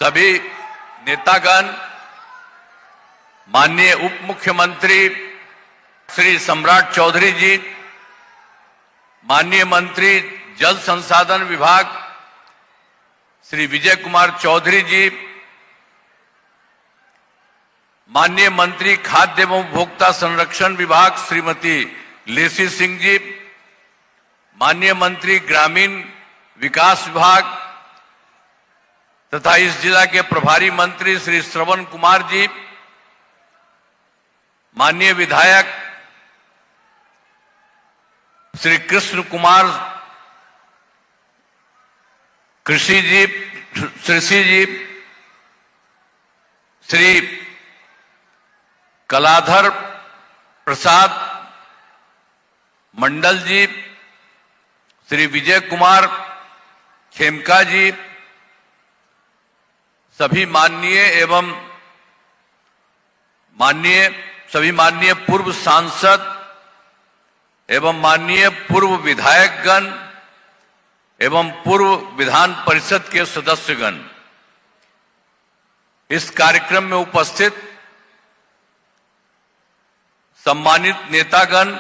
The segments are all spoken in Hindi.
सभी नेतागण, माननीय उप मुख्यमंत्री श्री सम्राट चौधरी जी, माननीय मंत्री जल संसाधन विभाग श्री विजय कुमार चौधरी जी, माननीय मंत्री खाद्य एवं उपभोक्ता संरक्षण विभाग श्रीमती लेसी सिंह जी, माननीय मंत्री ग्रामीण विकास विभाग तथा इस जिला के प्रभारी मंत्री श्री श्रवण कुमार जी, माननीय विधायक श्री कृष्ण कुमार कृषि जी, श्री कलाधर प्रसाद मंडल जी, श्री विजय कुमार खेमका जी, सभी माननीय पूर्व सांसद एवं माननीय पूर्व विधायकगण एवं पूर्व विधान परिषद के सदस्यगण, इस कार्यक्रम में उपस्थित सम्मानित नेतागण,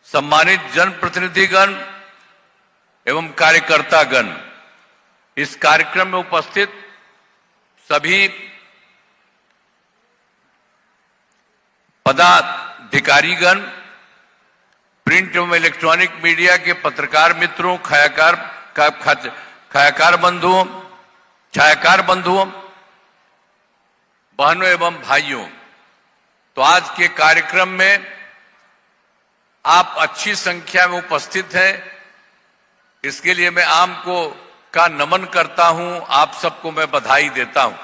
सम्मानित जनप्रतिनिधिगण एवं कार्यकर्तागण, इस कार्यक्रम में उपस्थित सभी पदाधिकारीगण, प्रिंट एवं इलेक्ट्रॉनिक मीडिया के पत्रकार मित्रों, छायाकार बंधुओं, बहनों एवं भाइयों, तो आज के कार्यक्रम में आप अच्छी संख्या में उपस्थित हैं, इसके लिए मैं आपका नमन करता हूं, आप सबको मैं बधाई देता हूं।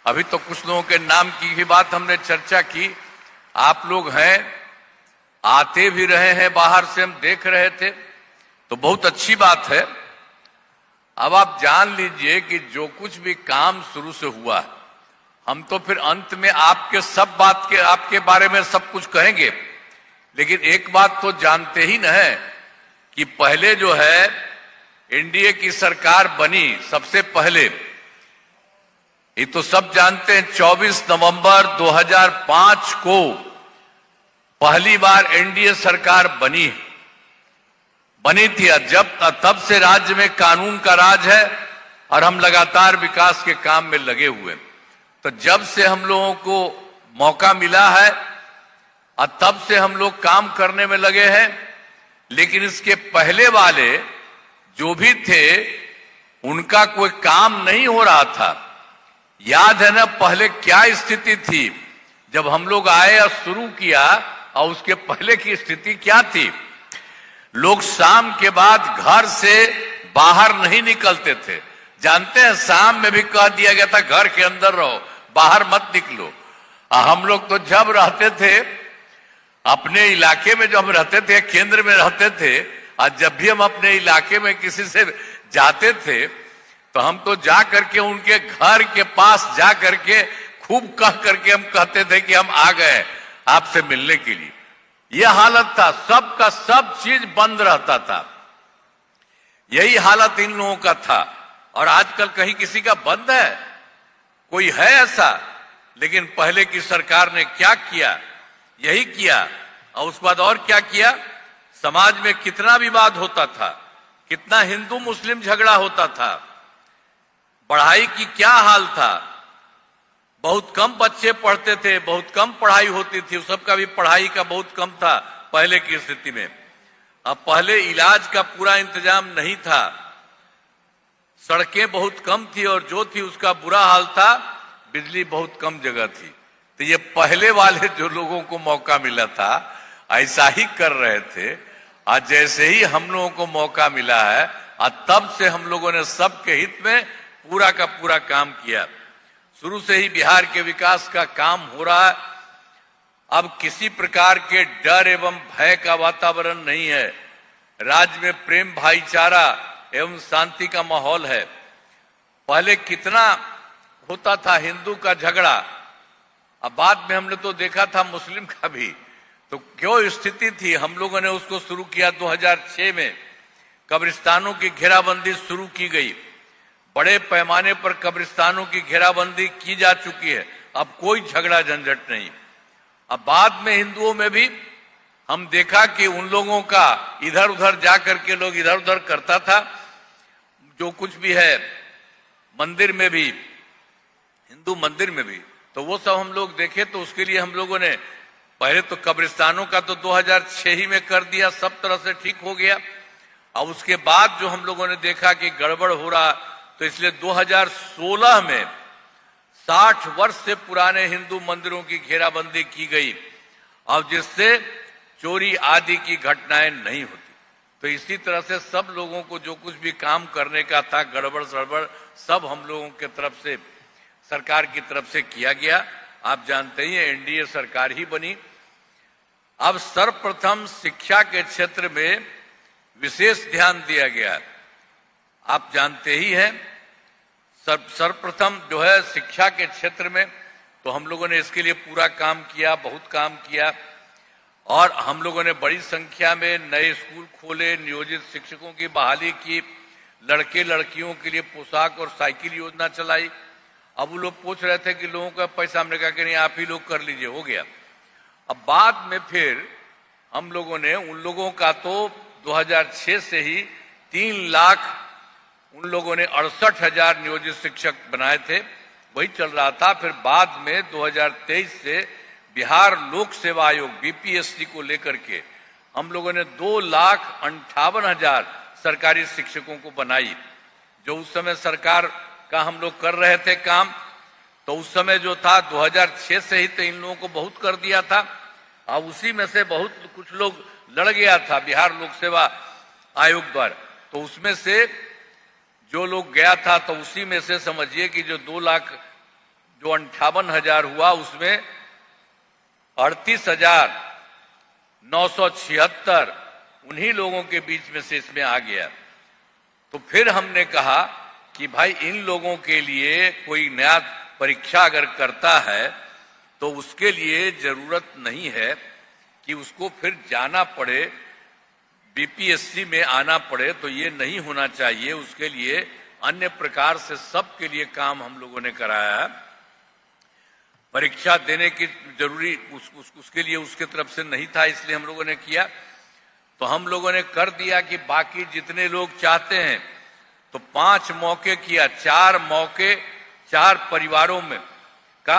अभी तो कुछ लोगों के नाम की ही बात हमने चर्चा की, आप लोग हैं, आते भी रहे हैं, बाहर से हम देख रहे थे, तो बहुत अच्छी बात है। अब आप जान लीजिए कि जो कुछ भी काम शुरू से हुआ है, हम तो फिर अंत में आपके बारे में सब कुछ कहेंगे, लेकिन एक बात तो जानते ही न है कि पहले जो है एनडीए की सरकार बनी, सबसे पहले ये तो सब जानते हैं 24 नवंबर 2005 को पहली बार एनडीए सरकार बनी थी। तब से राज्य में कानून का राज है और हम लगातार विकास के काम में लगे हुए। तो जब से हम लोगों को मौका मिला है और तब से हम लोग काम करने में लगे हैं, लेकिन इसके पहले वाले जो भी थे उनका कोई काम नहीं हो रहा था। याद है ना पहले क्या स्थिति थी जब हम लोग आए और शुरू किया, और उसके पहले की स्थिति क्या थी? लोग शाम के बाद घर से बाहर नहीं निकलते थे। जानते हैं, शाम में भी कह दिया गया था घर के अंदर रहो, बाहर मत निकलो। हम लोग तो जब रहते थे अपने इलाके में, जब रहते थे केंद्र में रहते थे, और जब भी हम अपने इलाके में किसी से जाते थे तो हम तो जा करके उनके घर के पास जा करके खूब कह करके हम कहते थे कि हम आ गए आपसे मिलने के लिए। यह हालत था, सबका सब चीज बंद रहता था, यही हालत इन लोगों का था। और आजकल कहीं किसी का बंद है? कोई है ऐसा? लेकिन पहले की सरकार ने क्या किया? यही किया। और उसके बाद और क्या किया? समाज में कितना विवाद होता था, कितना हिंदू मुस्लिम झगड़ा होता था, पढ़ाई की क्या हाल था, बहुत कम बच्चे पढ़ते थे, बहुत कम पढ़ाई होती थी, सबका भी पढ़ाई का बहुत कम था पहले की स्थिति में। अब पहले इलाज का पूरा इंतजाम नहीं था, सड़कें बहुत कम थी और जो थी उसका बुरा हाल था, बिजली बहुत कम जगह थी। तो ये पहले वाले जो लोगों को मौका मिला था ऐसा ही कर रहे थे। आज जैसे ही हम लोगों को मौका मिला है, और तब से हम लोगों ने सबके हित में पूरा का पूरा काम किया। शुरू से ही बिहार के विकास का काम हो रहा है। अब किसी प्रकार के डर एवं भय का वातावरण नहीं है। राज्य में प्रेम, भाईचारा एवं शांति का माहौल है। पहले कितना होता था हिंदू का झगड़ा, अब बाद में हमने तो देखा था मुस्लिम का भी। तो क्यों स्थिति थी, हम लोगों ने उसको शुरू किया 2006 में, कब्रिस्तानों की घेराबंदी शुरू की गई। बड़े पैमाने पर कब्रिस्तानों की घेराबंदी की जा चुकी है। अब कोई झगड़ा झंझट नहीं। अब बाद में हिंदुओं में भी हम देखा कि उन लोगों का इधर उधर जा करके लोग इधर उधर करता था, जो कुछ भी है मंदिर में भी, हिंदू मंदिर में भी, तो वो सब हम लोग देखे। तो उसके लिए हम लोगों ने पहले तो कब्रिस्तानों का तो 2006 ही में कर दिया, सब तरह से ठीक हो गया। और उसके बाद जो हम लोगों ने देखा कि गड़बड़ हो रहा, तो इसलिए 2016 में 60 वर्ष से पुराने हिंदू मंदिरों की घेराबंदी की गई, और जिससे चोरी आदि की घटनाएं नहीं होती। तो इसी तरह से सब लोगों को जो कुछ भी काम करने का था, गड़बड़ सड़बड़, सब हम लोगों के तरफ से, सरकार की तरफ से किया गया। आप जानते ही हैं एनडीए सरकार ही बनी। अब सर्वप्रथम शिक्षा के क्षेत्र में विशेष ध्यान दिया गया। आप जानते ही हैं सर्वप्रथम जो है शिक्षा के क्षेत्र में, तो हम लोगों ने इसके लिए पूरा काम किया, बहुत काम किया। और हम लोगों ने बड़ी संख्या में नए स्कूल खोले, नियोजित शिक्षकों की बहाली की, लड़के लड़कियों के लिए पोशाक और साइकिल योजना चलाई। अब वो लोग पूछ रहे थे कि लोगों का पैसा, हमने कहा कि नहीं, आप ही लोग कर लीजिए, हो गया। अब बाद में फिर हम लोगों ने उन लोगों का तो 2006 से ही 3 लाख उन लोगों ने 68,000 नियोजित शिक्षक बनाए थे, वही चल रहा था। फिर बाद में 2023 से बिहार लोक सेवा आयोग बीपीएससी को लेकर के हम लोगों ने 2,58,000 सरकारी शिक्षकों को बनाई। जो उस समय सरकार का हम लोग कर रहे थे काम, तो उस समय जो था 2006 से ही तो इन लोगों को बहुत कर दिया था, और उसी में से बहुत कुछ लोग लड़ गया था बिहार लोक सेवा आयोग द्वारा। तो उसमें से जो लोग गया था, तो उसी में से समझिए कि जो 2,58,000 हुआ, उसमें 38,976 उन्हीं लोगों के बीच में से इसमें आ गया। तो फिर हमने कहा कि भाई इन लोगों के लिए कोई नया परीक्षा अगर करता है तो उसके लिए जरूरत नहीं है कि उसको फिर जाना पड़े, बीपीएससी में आना पड़े, तो ये नहीं होना चाहिए। उसके लिए अन्य प्रकार से सबके लिए काम हम लोगों ने कराया है। परीक्षा देने की जरूरी उसके लिए उसके तरफ से नहीं था, इसलिए हम लोगों ने किया। तो हम लोगों ने कर दिया कि बाकी जितने लोग चाहते हैं तो 5 मौके किया, 4 मौके 4 परिवारों में का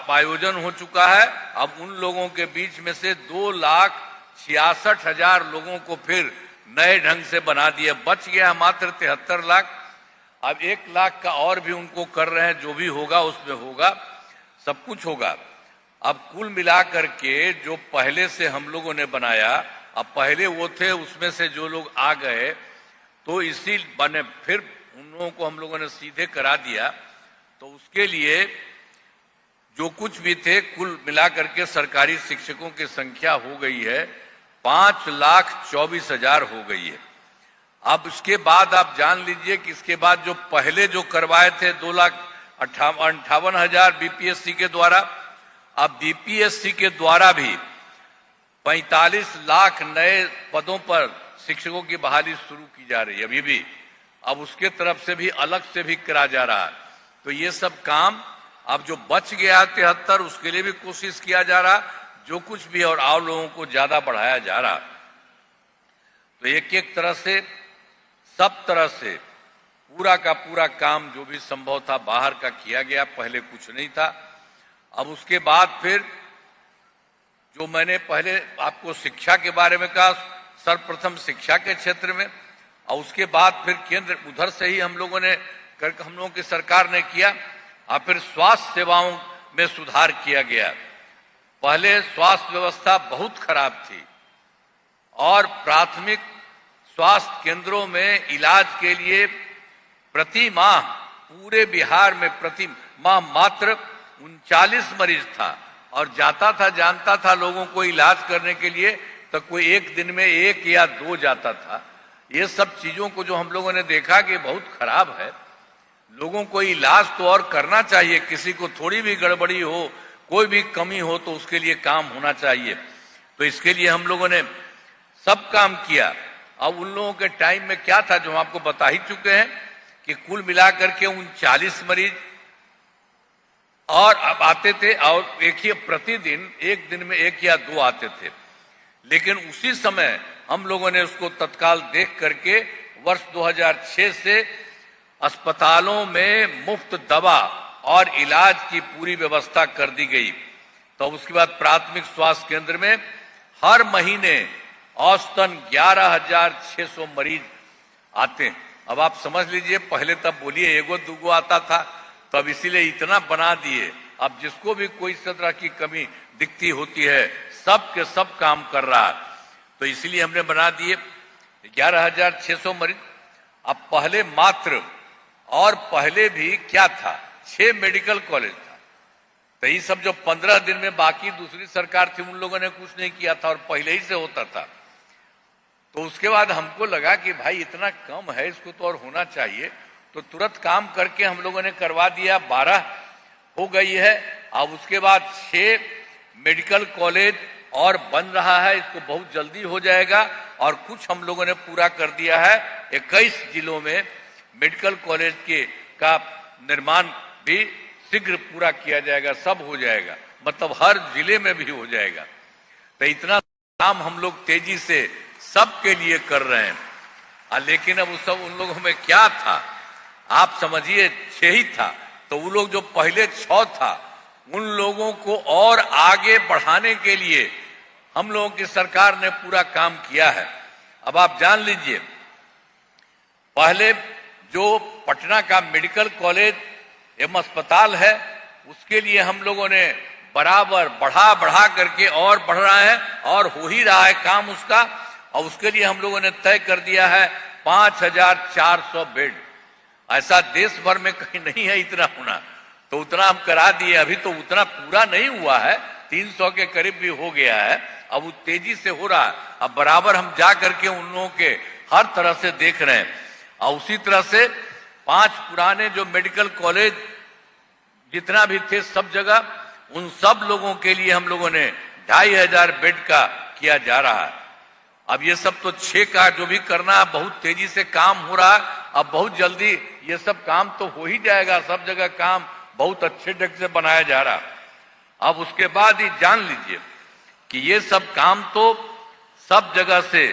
आयोजन हो चुका है। अब उन लोगों के बीच में से 2,66,000 लोगों को फिर नए ढंग से बना दिया। बच गया मात्र 73 लाख। अब 1 लाख का और भी उनको कर रहे हैं, जो भी होगा उसमें होगा, सब कुछ होगा। अब कुल मिलाकर के जो पहले से हम लोगों ने बनाया, अब पहले वो थे, उसमें से जो लोग आ गए तो इसी बने फिर उन लोगों को हम लोगों ने सीधे करा दिया। तो उसके लिए जो कुछ भी थे कुल मिलाकर के सरकारी शिक्षकों की संख्या हो गई है 5,24,000 हो गई है। अब इसके बाद आप जान लीजिए कि इसके बाद जो पहले जो करवाए थे 2,58,000 बीपीएससी के द्वारा, अब बीपीएससी के द्वारा भी 45 लाख नए पदों पर शिक्षकों की बहाली शुरू की जा रही है अभी भी। अब उसके तरफ से भी अलग से भी करा जा रहा है। तो ये सब काम अब जो बच गया 73, उसके लिए भी कोशिश किया जा रहा, जो कुछ भी, और और लोगों को ज्यादा बढ़ाया जा रहा। तो एक एक तरह से, सब तरह से पूरा का पूरा काम जो भी संभव था बाहर का किया गया, पहले कुछ नहीं था। अब उसके बाद फिर जो मैंने पहले आपको शिक्षा के बारे में कहा, सर्वप्रथम शिक्षा के क्षेत्र में, और उसके बाद फिर केंद्र उधर से ही हम लोगों की सरकार ने किया। और फिर स्वास्थ्य सेवाओं में सुधार किया गया। पहले स्वास्थ्य व्यवस्था बहुत खराब थी और प्राथमिक स्वास्थ्य केंद्रों में इलाज के लिए प्रति माह पूरे बिहार में प्रति माह मात्र 39 मरीज था, और जाता था जानता था लोगों को इलाज करने के लिए तो कोई एक दिन में 1 या 2 जाता था। ये सब चीजों को जो हम लोगों ने देखा कि बहुत खराब है। लोगों को इलाज तो और करना चाहिए, किसी को थोड़ी भी गड़बड़ी हो, कोई भी कमी हो तो उसके लिए काम होना चाहिए। तो इसके लिए हम लोगों ने सब काम किया। अब उन लोगों के टाइम में क्या था जो हम आपको बता ही चुके हैं कि कुल मिलाकर के 39 मरीज और अब आते थे, और एक ही प्रतिदिन एक दिन में 1 या 2 आते थे। लेकिन उसी समय हम लोगों ने उसको तत्काल देख करके वर्ष 2006 से अस्पतालों में मुफ्त दवा और इलाज की पूरी व्यवस्था कर दी गई। तो उसके बाद प्राथमिक स्वास्थ्य केंद्र में हर महीने औसतन 11,600 मरीज आते हैं। अब आप समझ लीजिए, पहले तब बोलिए 1-2 आता था, तब इसीलिए इतना बना दिए। अब जिसको भी कोई तरह की कमी दिखती होती है, सब के सब काम कर रहा है। तो इसलिए हमने बना दिए 11,600 मरीज। अब पहले मात्र, और पहले भी क्या था, 6 मेडिकल कॉलेज था। तो ये सब जो 15 दिन में बाकी दूसरी सरकार थी, उन लोगों ने कुछ नहीं किया था और पहले ही से होता था। तो उसके बाद हमको लगा कि भाई इतना कम है, इसको तो और होना चाहिए। तो तुरंत काम करके हम लोगों ने करवा दिया, 12 हो गई है। अब उसके बाद 6 मेडिकल कॉलेज और बन रहा है, इसको बहुत जल्दी हो जाएगा। और कुछ हम लोगों ने पूरा कर दिया है, 21 जिलों में मेडिकल कॉलेज का निर्माण भी शीघ्र पूरा किया जाएगा, सब हो जाएगा, मतलब हर जिले में भी हो जाएगा। तो इतना काम हम लोग तेजी से सबके लिए कर रहे हैं। लेकिन अब उन लोगों में क्या था, आप समझिए 6 ही था। तो वो लोग जो पहले 6 था, उन लोगों को और आगे बढ़ाने के लिए हम लोगों की सरकार ने पूरा काम किया है। अब आप जान लीजिए, पहले जो पटना का मेडिकल कॉलेज एवं अस्पताल है, उसके लिए हम लोगों ने बराबर बढ़ा करके और बढ़ रहा है और हो ही रहा है काम उसका। और उसके लिए हम लोगों ने तय कर दिया है 5,400 बेड। ऐसा देश भर में कहीं नहीं है इतना होना, तो उतना हम करा दिए। अभी तो उतना पूरा नहीं हुआ है, 300 के करीब भी हो गया है। अब वो तेजी से हो रहा है। अब बराबर हम जा करके उन लोगों के हर तरह से देख रहे हैं। और उसी तरह से 5 पुराने जो मेडिकल कॉलेज जितना भी थे सब जगह, उन सब लोगों के लिए हम लोगों ने 2,500 बेड का किया जा रहा है। अब ये सब तो 6 का जो भी करना है, बहुत तेजी से काम हो रहा है। अब बहुत जल्दी ये सब काम तो हो ही जाएगा, सब जगह काम बहुत अच्छे ढंग से बनाया जा रहा है। अब उसके बाद ही जान लीजिए कि ये सब काम तो सब जगह से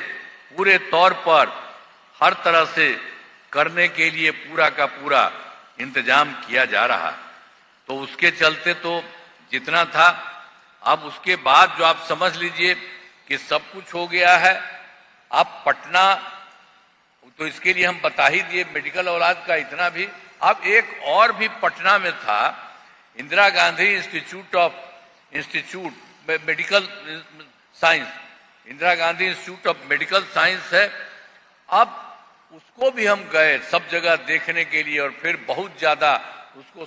पूरे तौर पर हर तरह से करने के लिए पूरा का पूरा इंतजाम किया जा रहा। तो उसके चलते तो जितना था, अब उसके बाद जो आप समझ लीजिए कि सब कुछ हो गया है। अब पटना, तो इसके लिए हम बता ही दिए मेडिकल औलाद का इतना भी। अब एक और भी पटना में था, Indira Gandhi institute medical science, Indira Gandhi institute of medical science है। अब उसको भी हम गए सब जगह देखने के लिए, और फिर बहुत ज्यादा उसको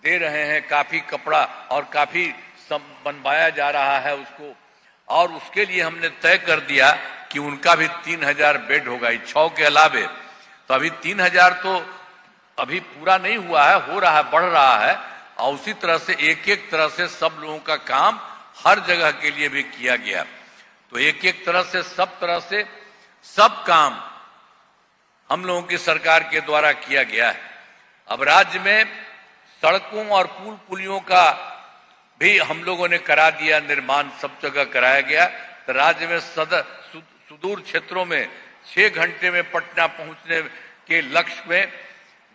दे रहे हैं, काफी कपड़ा और काफी बनवाया जा रहा है उसको। और उसके लिए हमने तय कर दिया कि उनका भी 3,000 बेड होगा, 6 के अलावे। तो अभी 3,000 तो अभी पूरा नहीं हुआ है, हो रहा है, बढ़ रहा है। और उसी तरह से एक तरह से सब लोगों का काम हर जगह के लिए भी किया गया। तो एक तरह से सब काम हम लोगों की सरकार के द्वारा किया गया है। अब राज्य में सड़कों और पुल पुलियों का भी हम लोगों ने करा दिया निर्माण, सब जगह कराया गया। तो राज्य में सुदूर क्षेत्रों में 6 घंटे में पटना पहुंचने के लक्ष्य में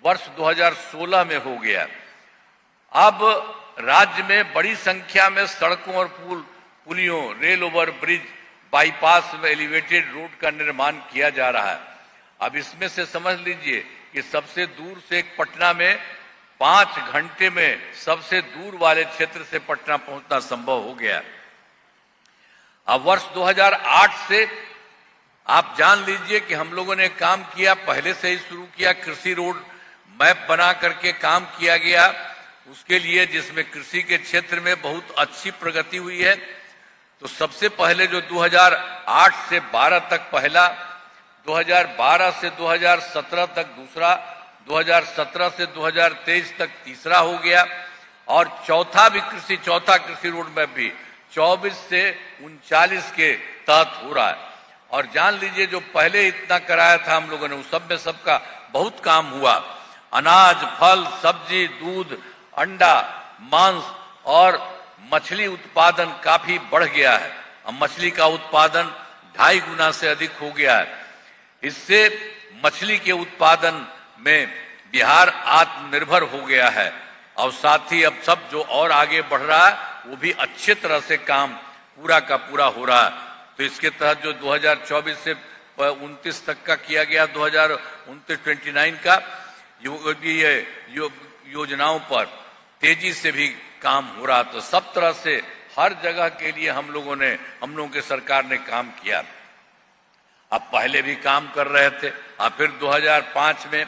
वर्ष 2016 में हो गया। अब राज्य में बड़ी संख्या में सड़कों और पुलियों, रेल ओवर ब्रिज, बाईपास में एलिवेटेड रोड का निर्माण किया जा रहा है। अब इसमें से समझ लीजिए कि सबसे दूर से पटना में 5 घंटे में सबसे दूर वाले क्षेत्र से पटना पहुंचना संभव हो गया। अब वर्ष 2008 से आप जान लीजिए कि हम लोगों ने काम किया, पहले से ही शुरू किया। कृषि रोड मैप बना करके काम किया गया उसके लिए, जिसमें कृषि के क्षेत्र में बहुत अच्छी प्रगति हुई है। तो सबसे पहले जो 2008 से 12 तक पहला, 2012 से 2017 तक दूसरा, 2017 से 2023 तक तीसरा हो गया। और चौथा कृषि रोड मैप भी 24 से 39 के तहत हो रहा है। और जान लीजिए जो पहले इतना कराया था हम लोगों ने, उस सब में सबका बहुत काम हुआ। अनाज, फल, सब्जी, दूध, अंडा, मांस और मछली उत्पादन काफी बढ़ गया है। अब मछली का उत्पादन 2.5 गुना से अधिक हो गया है। इससे मछली के उत्पादन में बिहार आत्मनिर्भर हो गया है और साथ ही अब सब जो और आगे बढ़ रहा है वो भी अच्छे तरह से काम पूरा का पूरा हो रहा है। तो इसके तहत जो 2024 से 29 तक का किया गया, 2029 का योजनाओं पर तेजी से भी काम हो रहा। तो सब तरह से हर जगह के लिए हम लोगों के सरकार ने काम किया। अब पहले भी काम कर रहे थे, और फिर 2005 में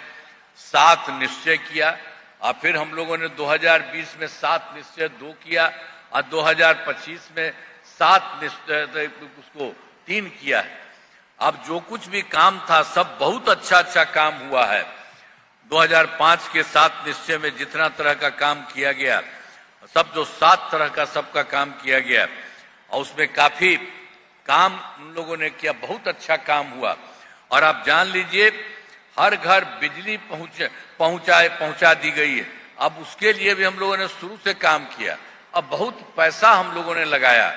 7 निश्चय किया, और फिर हम लोगों ने 2020 में 7 निश्चय 2 किया, और 2025 में 7 निश्चय उसको 3 किया है। अब जो कुछ भी काम था सब बहुत अच्छा काम हुआ है। 2005 के 7 निश्चय में जितना तरह का काम किया गया, सब जो 7 तरह का सबका काम किया गया, और उसमें काफी काम उन लोगों ने किया, बहुत अच्छा काम हुआ। और आप जान लीजिए हर घर बिजली पहुंचा दी गई है। अब उसके लिए भी हम लोगों ने शुरू से काम किया, अब बहुत पैसा हम लोगों ने लगाया,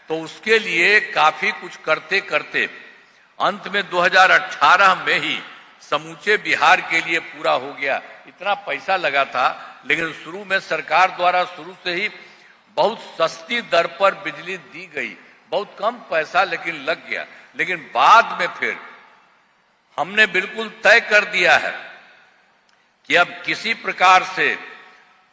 तो उसके लिए काफी कुछ करते करते अंत में 2018 में ही समूचे बिहार के लिए पूरा हो गया। इतना पैसा लगा था, लेकिन शुरू में सरकार द्वारा शुरू से ही बहुत सस्ती दर पर बिजली दी गई, बहुत कम पैसा लेकिन लग गया। लेकिन बाद में फिर हमने बिल्कुल तय कर दिया है कि अब किसी प्रकार से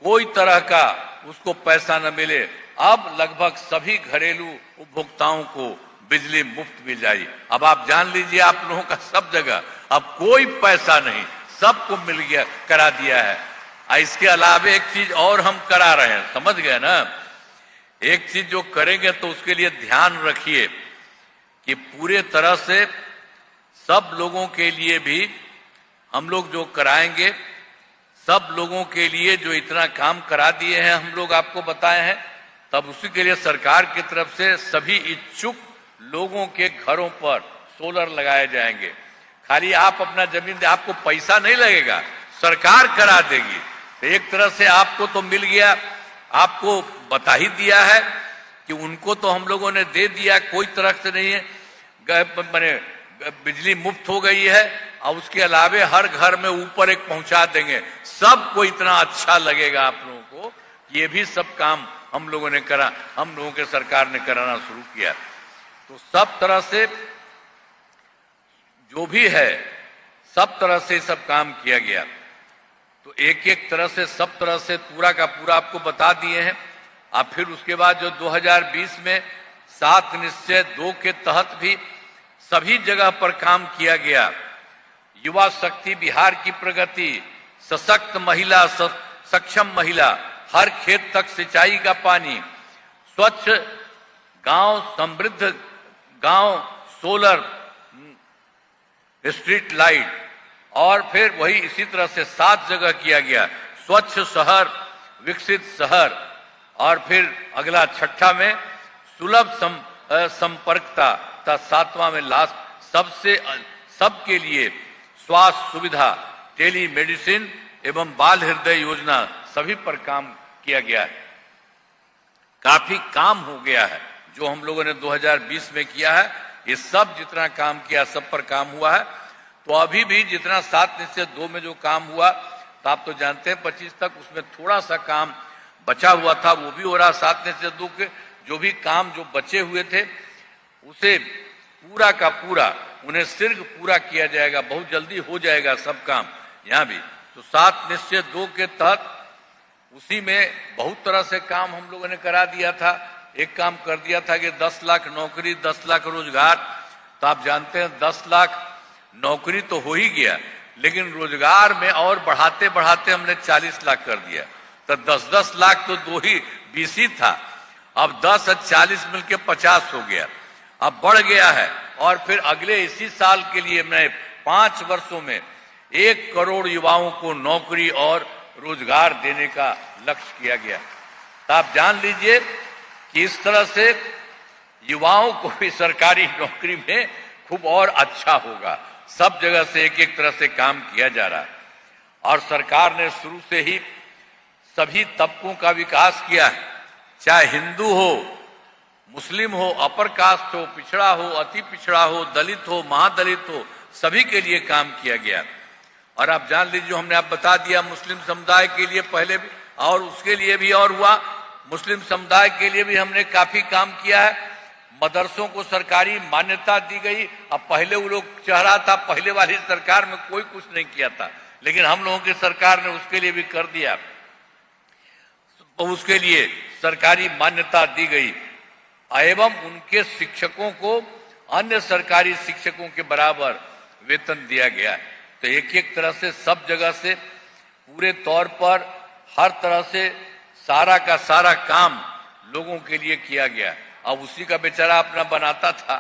कोई तरह का उसको पैसा न मिले। अब लगभग सभी घरेलू उपभोक्ताओं को बिजली मुफ्त मिल जाएगी। अब आप जान लीजिए आप लोगों का सब जगह अब कोई पैसा नहीं, सबको मिल गया, करा दिया है। इसके अलावा एक चीज और हम करा रहे हैं, समझ गए ना। एक चीज जो करेंगे तो उसके लिए ध्यान रखिए कि पूरे तरह से सब लोगों के लिए भी हम लोग जो कराएंगे, सब लोगों के लिए जो इतना काम करा दिए हैं हम लोग आपको बताए हैं, तब उसी के लिए सरकार की तरफ से सभी इच्छुक लोगों के घरों पर सोलर लगाए जाएंगे। खाली आप अपना जमीन, आपको पैसा नहीं लगेगा, सरकार करा देगी। तो एक तरह से आपको तो मिल गया, आपको बता ही दिया है कि उनको तो हम लोगों ने दे दिया, कोई तरह से नहीं है, मैंने बिजली मुफ्त हो गई है। और उसके अलावे हर घर में ऊपर एक पहुंचा देंगे। सबको इतना अच्छा लगेगा आप लोगों को, ये भी सब काम हम लोगों ने करा, हम लोगों के सरकार ने कराना शुरू किया। तो सब तरह से जो भी है सब तरह से सब काम किया गया। तो एक एक तरह से सब तरह से पूरा का पूरा आपको बता दिए हैं। अब फिर उसके बाद जो 2020 में 7 निश्चय 2 के तहत भी सभी जगह पर काम किया गया। युवा शक्ति बिहार की प्रगति, सशक्त महिला, सक्षम महिला, हर खेत तक सिंचाई का पानी, स्वच्छ गांव, समृद्ध गांव, सोलर स्ट्रीट लाइट, और फिर वही इसी तरह से 7 जगह किया गया। स्वच्छ शहर, विकसित शहर, और फिर अगला 6ठा में सुलभ संपर्कता, 7वां में लास्ट सबके लिए स्वास्थ्य सुविधा, टेली मेडिसिन एवं बाल हृदय योजना, सभी पर काम किया गया है। काफी काम हो गया है जो हम लोगों ने 2020 में किया है। ये सब जितना काम किया सब पर काम हुआ है। तो अभी भी जितना 7 निश्चय 2 में जो काम हुआ, तो आप तो जानते हैं 25 तक उसमें थोड़ा सा काम बचा हुआ था, वो भी हो रहा। 7 निश्चय 2 के जो भी काम जो बचे हुए थे उसे पूरा का पूरा उन्हें शीघ्र पूरा किया जाएगा, बहुत जल्दी हो जाएगा सब काम यहाँ भी। तो 7 निश्चय 2 के तहत उसी में बहुत तरह से काम हम लोगों ने करा दिया था। एक काम कर दिया था कि 10 लाख नौकरी, 10 लाख रोजगार। तो आप जानते हैं 10 लाख नौकरी तो हो ही गया, लेकिन रोजगार में और बढ़ाते बढ़ाते हमने 40 लाख कर दिया। तो 10-10 लाख तो 2 ही 20 ही था, अब 10 और 40 मिलकर 50 हो गया, अब बढ़ गया है। और फिर अगले इसी साल के लिए मैं 5 वर्षों में 1 करोड़ युवाओं को नौकरी और रोजगार देने का लक्ष्य किया गया। तो आप जान लीजिए कि इस तरह से युवाओं को भी सरकारी नौकरी में खूब और अच्छा होगा। सब जगह से एक एक तरह से काम किया जा रहा है। और सरकार ने शुरू से ही सभी तबकों का विकास किया है, चाहे हिंदू हो, मुस्लिम हो, अपर कास्ट हो, पिछड़ा हो, अति पिछड़ा हो, दलित हो, महादलित हो, सभी के लिए काम किया गया। और आप जान लीजिए, हमने आप बता दिया, मुस्लिम समुदाय के लिए पहले भी और उसके लिए भी और हुआ, मुस्लिम समुदाय के लिए भी हमने काफी काम किया है। मदरसों को सरकारी मान्यता दी गई। अब पहले वो लोग चाह रहा था, पहले वाली सरकार में कोई कुछ नहीं किया था, लेकिन हम लोगों की सरकार ने उसके लिए भी कर दिया, तो उसके लिए सरकारी मान्यता दी गई एवं उनके शिक्षकों को अन्य सरकारी शिक्षकों के बराबर वेतन दिया गया। तो एक एक तरह से सब जगह से पूरे तौर पर हर तरह से सारा का सारा काम लोगों के लिए किया गया। अब उसी का बेचारा अपना बनाता था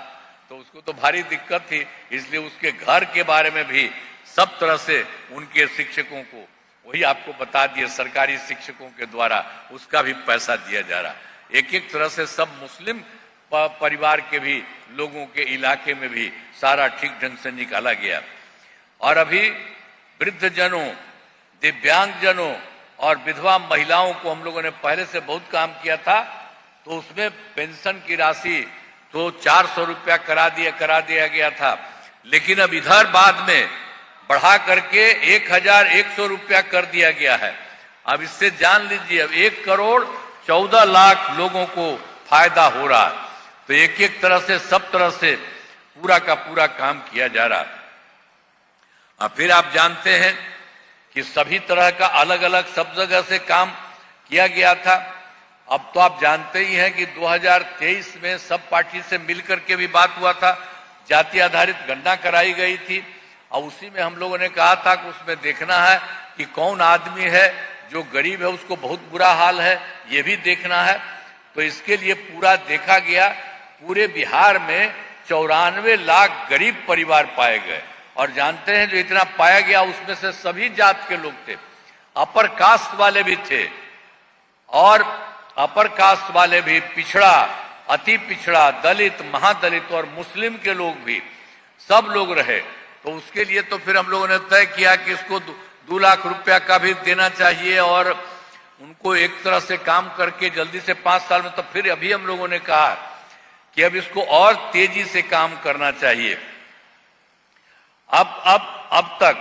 तो उसको तो भारी दिक्कत थी, इसलिए उसके घर के बारे में भी सब तरह से उनके शिक्षकों को, वही आपको बता दिए, सरकारी शिक्षकों के द्वारा उसका भी पैसा दिया जा रहा। एक एक तरह से सब मुस्लिम परिवार के भी लोगों के इलाके में भी सारा ठीक ढंग से निकाला गया। और अभी वृद्ध जनों, दिव्यांग जनों और विधवा महिलाओं को हम लोगों ने पहले से बहुत काम किया था, तो उसमें पेंशन की राशि तो 400 रुपया करा दिया गया था, लेकिन अब इधर बाद में बढ़ा करके 1100 रुपया कर दिया गया है। अब इससे जान लीजिए, अब 1,14,00,000 लोगों को फायदा हो रहा। तो एक एक तरह से सब तरह से पूरा का पूरा काम किया जा रहा। अब फिर आप जानते हैं कि सभी तरह का अलग अलग सब जगह से काम किया गया था। अब तो आप जानते ही हैं कि 2023 में सब पार्टी से मिलकर के भी बात हुआ था, जाति आधारित गणना कराई गई थी, और उसी में हम लोगों ने कहा था कि उसमें देखना है कि कौन आदमी है जो गरीब है, उसको बहुत बुरा हाल है, ये भी देखना है। तो इसके लिए पूरा देखा गया। पूरे बिहार में 94 लाख गरीब परिवार पाए गए, और जानते हैं जो इतना पाया गया उसमें से सभी जात के लोग थे, अपर कास्ट वाले भी थे और अपर कास्ट वाले भी, पिछड़ा, अति पिछड़ा, दलित, महादलित और मुस्लिम के लोग भी, सब लोग रहे। तो उसके लिए तो फिर हम लोगों ने तय किया कि इसको 2 लाख रुपया का भी देना चाहिए और उनको एक तरह से काम करके जल्दी से 5 साल में, तो फिर अभी हम लोगों ने कहा कि अब इसको और तेजी से काम करना चाहिए। अब तक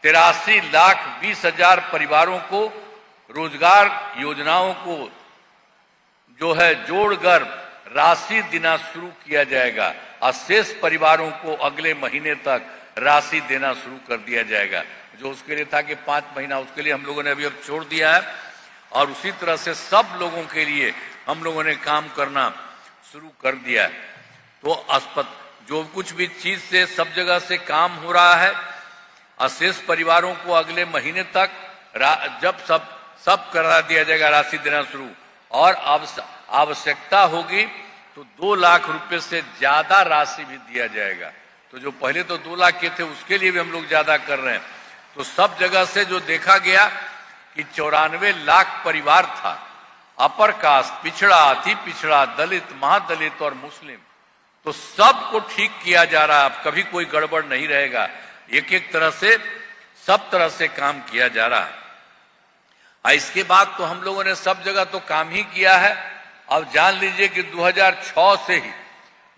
83,20,000 परिवारों को रोजगार योजनाओं को जो है जोड़कर राशि देना शुरू किया जाएगा, और शेष परिवारों को अगले महीने तक राशि देना शुरू कर दिया जाएगा। जो उसके लिए था कि 5 महीना, उसके लिए हम लोगों ने अभी अब छोड़ दिया है। और उसी तरह से सब लोगों के लिए हम लोगों ने काम करना शुरू कर दिया है। तो जो कुछ भी चीज से सब जगह से काम हो रहा है, अशेष परिवारों को अगले महीने तक जब सब करा दिया जाएगा, राशि देना शुरू, और आवश्यकता होगी तो 2 लाख रुपए से ज्यादा राशि भी दिया जाएगा। तो जो पहले तो 2 लाख के थे उसके लिए भी हम लोग ज्यादा कर रहे हैं। तो सब जगह से जो देखा गया कि 94 लाख परिवार था, अपर कास्ट, पिछड़ा, अति पिछड़ा, दलित, महादलित और मुस्लिम, तो सबको ठीक किया जा रहा है। अब कभी कोई गड़बड़ नहीं रहेगा, एक एक तरह से सब तरह से काम किया जा रहा है। इसके बाद तो हम लोगों ने सब जगह तो काम ही किया है। अब जान लीजिए कि 2006 से ही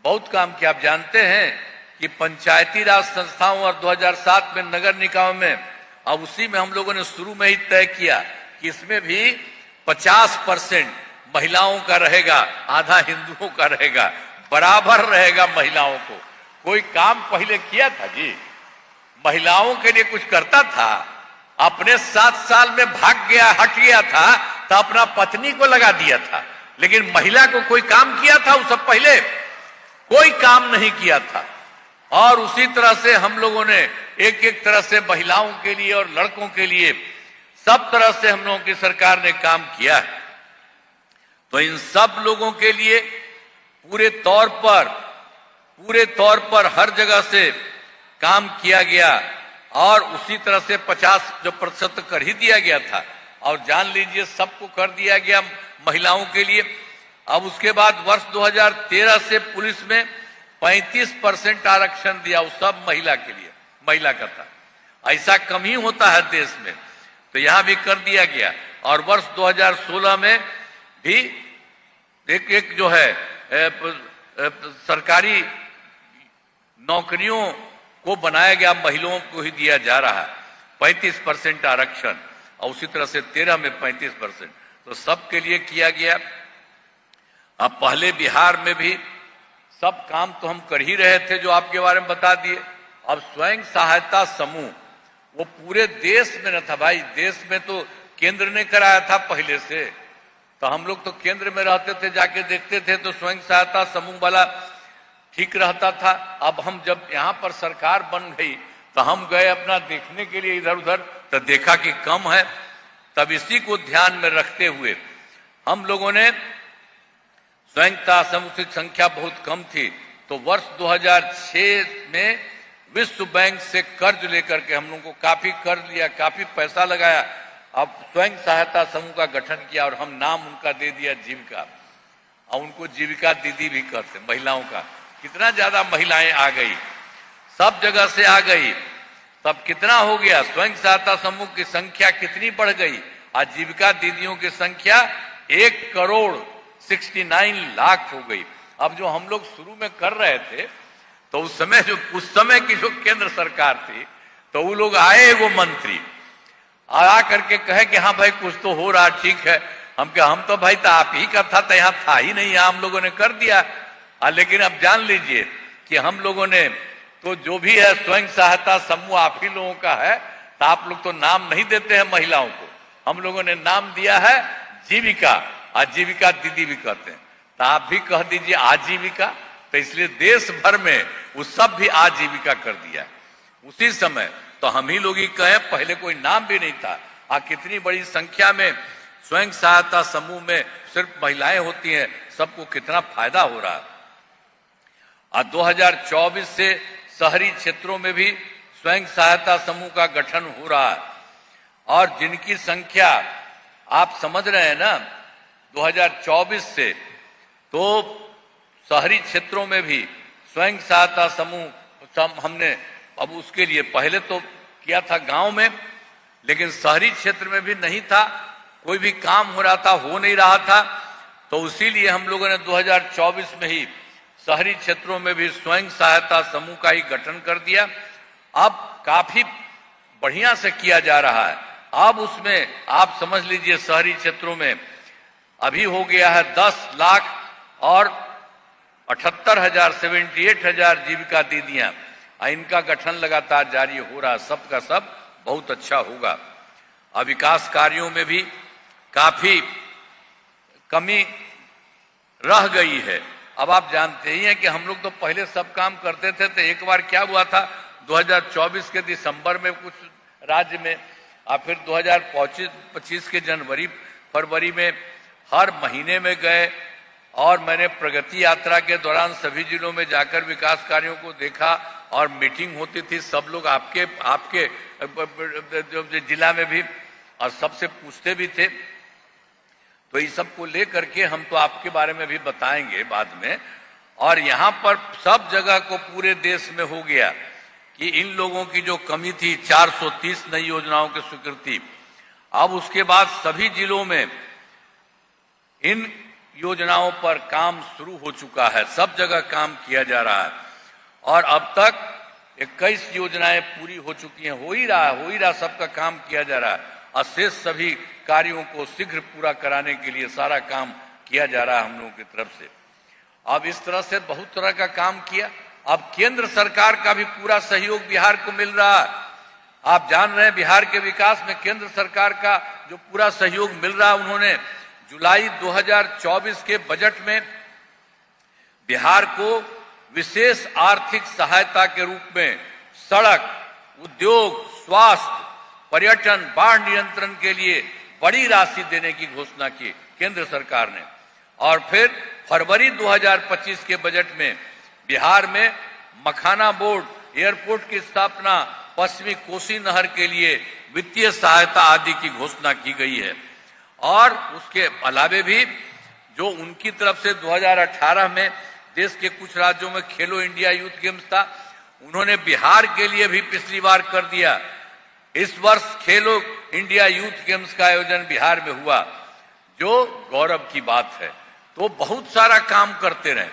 बहुत काम किया। आप जानते हैं कि पंचायती राज संस्थाओं और 2007 में नगर निकायों में, अब उसी में हम लोगों ने शुरू में ही तय किया कि इसमें भी 50% महिलाओं का रहेगा, आधा हिंदुओं का रहेगा, बराबर रहेगा महिलाओं को। कोई काम पहले किया था जी, महिलाओं के लिए कुछ करता था? अपने 7 साल में भाग गया, हट गया था, तो अपना पत्नी को लगा दिया था, लेकिन महिला को कोई काम किया था? उससे पहले कोई काम नहीं किया था। और उसी तरह से हम लोगों ने एक एक तरह से महिलाओं के लिए और लड़कों के लिए सब तरह से हम लोगों की सरकार ने काम किया है। तो इन सब लोगों के लिए पूरे तौर पर हर जगह से काम किया गया, और उसी तरह से 50% कर ही दिया गया था, और जान लीजिए सबको कर दिया गया महिलाओं के लिए। अब उसके बाद वर्ष 2013 से पुलिस में 35% आरक्षण दिया, वो सब महिला के लिए, महिला का था। ऐसा कम ही होता है देश में, तो यहां भी कर दिया गया। और वर्ष 2016 में भी एक जो है सरकारी नौकरियों को बनाया गया, महिलाओं को ही दिया जा रहा है 35% आरक्षण, और उसी तरह से 13 में 35%, तो सबके लिए किया गया। अब पहले बिहार में भी सब काम तो हम कर ही रहे थे जो आपके बारे में बता दिए। अब स्वयं सहायता समूह वो पूरे देश में न था भाई, देश में तो केंद्र ने कराया था पहले से, तो हम लोग तो केंद्र में रहते थे, जाके देखते थे, तो स्वयं सहायता समूह वाला ठीक रहता था। अब हम जब यहाँ पर सरकार बन गई तो हम गए अपना देखने के लिए इधर उधर, तो देखा कि कम है। तब इसी को ध्यान में रखते हुए हम लोगों ने, स्वयं सहायता समूह की संख्या बहुत कम थी, तो वर्ष 2006 में विश्व बैंक से कर्ज लेकर के हम लोगों को काफी कर्ज लिया, काफी पैसा लगाया। अब स्वयं सहायता समूह का गठन किया और हम नाम उनका दे दिया जीविका, और उनको जीविका दीदी भी करते, महिलाओं का। कितना ज्यादा महिलाएं आ गई, सब जगह से आ गई, तब कितना हो गया, स्वयं सहायता समूह की संख्या कितनी बढ़ गई। आज जीविका दीदियों की संख्या 1,69 लाख हो गई। अब जो हम लोग शुरू में कर रहे थे, तो उस समय की जो केंद्र सरकार थी, तो वो लोग आए, वो मंत्री आ करके कहे कि हाँ भाई कुछ तो हो रहा, ठीक है। हम तो भाई तो आप ही का था, तो यहाँ था ही नहीं, हम लोगों ने कर दिया। लेकिन अब जान लीजिए कि हम लोगों ने तो जो भी है स्वयं सहायता समूह आप ही लोगों का है, तो आप लोग तो नाम नहीं देते हैं महिलाओं को, हम लोगों ने नाम दिया है जीविका, आजीविका दीदी भी कहते हैं, तो आप भी कह दीजिए आजीविका। तो इसलिए देश भर में वो सब भी आजीविका कर दिया। उसी समय तो हम ही लोग ही कहें, पहले कोई नाम भी नहीं था। कितनी बड़ी संख्या में स्वयं सहायता समूह में सिर्फ महिलाएं होती हैं, सबको कितना फायदा हो रहा है। 2024 से शहरी क्षेत्रों में भी स्वयं सहायता समूह का गठन हो रहा है, और जिनकी संख्या आप समझ रहे हैं ना, 2024 से तो शहरी क्षेत्रों में भी स्वयं सहायता समूह हमने, अब उसके लिए पहले तो किया था गांव में, लेकिन शहरी क्षेत्र में भी नहीं था, कोई भी काम हो रहा था, हो नहीं रहा था, तो इसीलिए हम लोगों ने 2024 में ही शहरी क्षेत्रों में भी स्वयं सहायता समूह का ही गठन कर दिया। अब काफी बढ़िया से किया जा रहा है। अब उसमें आप समझ लीजिए शहरी क्षेत्रों में अभी हो गया है 10 लाख और 78,000 78,000 जीविका दीदियां, इनका गठन लगातार जारी हो रहा है। सबका सब बहुत अच्छा होगा। अब विकास कार्यों में भी काफी कमी रह गई है। अब आप जानते ही हैं कि हम लोग तो पहले सब काम करते थे, तो एक बार क्या हुआ था 2024 के दिसंबर में कुछ राज्य में, और फिर 2025 के जनवरी फरवरी में हर महीने में गए, और मैंने प्रगति यात्रा के दौरान सभी जिलों में जाकर विकास कार्यों को देखा, और मीटिंग होती थी, सब लोग आपके जो जिला में भी, और सबसे पूछते भी थे। तो इस सब को लेकर के हम तो आपके बारे में भी बताएंगे बाद में। और यहाँ पर सब जगह को पूरे देश में हो गया कि इन लोगों की जो कमी थी, 430 नई योजनाओं की स्वीकृति, अब उसके बाद सभी जिलों में इन योजनाओं पर काम शुरू हो चुका है, सब जगह काम किया जा रहा है, और अब तक 21 योजनाएं पूरी हो चुकी हैं। हो ही रहा सबका काम किया जा रहा है, और शेष सभी कार्यों को शीघ्र पूरा कराने के लिए सारा काम किया जा रहा है हम लोगों की तरफ से। अब इस तरह से बहुत तरह का काम किया। अब केंद्र सरकार का भी पूरा सहयोग बिहार को मिल रहा है। आप जान रहे हैं बिहार के विकास में केंद्र सरकार का जो पूरा सहयोग मिल रहा है। उन्होंने जुलाई 2024 के बजट में बिहार को विशेष आर्थिक सहायता के रूप में सड़क, उद्योग, स्वास्थ्य, पर्यटन, बाढ़ नियंत्रण के लिए बड़ी राशि देने की घोषणा की केंद्र सरकार ने। और फिर फरवरी 2025 के बजट में बिहार में मखाना बोर्ड, एयरपोर्ट की स्थापना, पश्चिमी कोसी नहर के लिए वित्तीय सहायता आदि की घोषणा की गई है। और उसके अलावे भी जो उनकी तरफ से 2018 में देश के कुछ राज्यों में खेलो इंडिया यूथ गेम्स था, उन्होंने बिहार के लिए भी पिछली बार कर दिया इस वर्ष खेलो इंडिया यूथ गेम्स का आयोजन बिहार में हुआ, जो गौरव की बात है। तो बहुत सारा काम करते रहे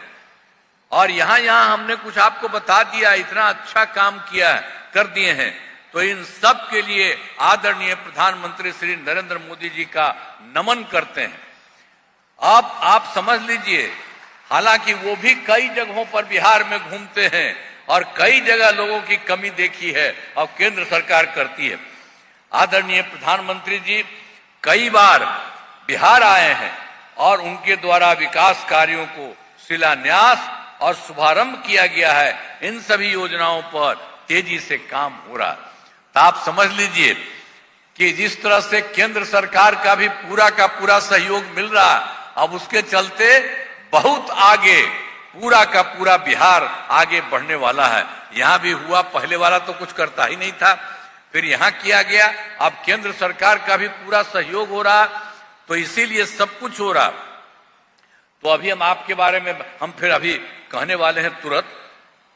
और यहां हमने कुछ आपको बता दिया, इतना अच्छा काम किया है, कर दिए हैं। तो इन सब के लिए आदरणीय प्रधानमंत्री श्री नरेंद्र मोदी जी का नमन करते हैं। अब आप समझ लीजिए, हालांकि वो भी कई जगहों पर बिहार में घूमते हैं और कई जगह लोगों की कमी देखी है और केंद्र सरकार करती है। आदरणीय प्रधानमंत्री जी कई बार बिहार आए हैं और उनके द्वारा विकास कार्यों को शिलान्यास और शुभारंभ किया गया है। इन सभी योजनाओं पर तेजी से काम हो रहा है। तो आप समझ लीजिए कि जिस तरह से केंद्र सरकार का भी पूरा का पूरा सहयोग मिल रहा है, अब उसके चलते बहुत आगे पूरा का पूरा बिहार आगे बढ़ने वाला है। यहां भी हुआ, पहले वाला तो कुछ करता ही नहीं था, फिर यहां किया गया, अब केंद्र सरकार का भी पूरा सहयोग हो रहा, तो इसीलिए सब कुछ हो रहा। तो अभी हम आपके बारे में हम फिर अभी कहने वाले हैं तुरंत,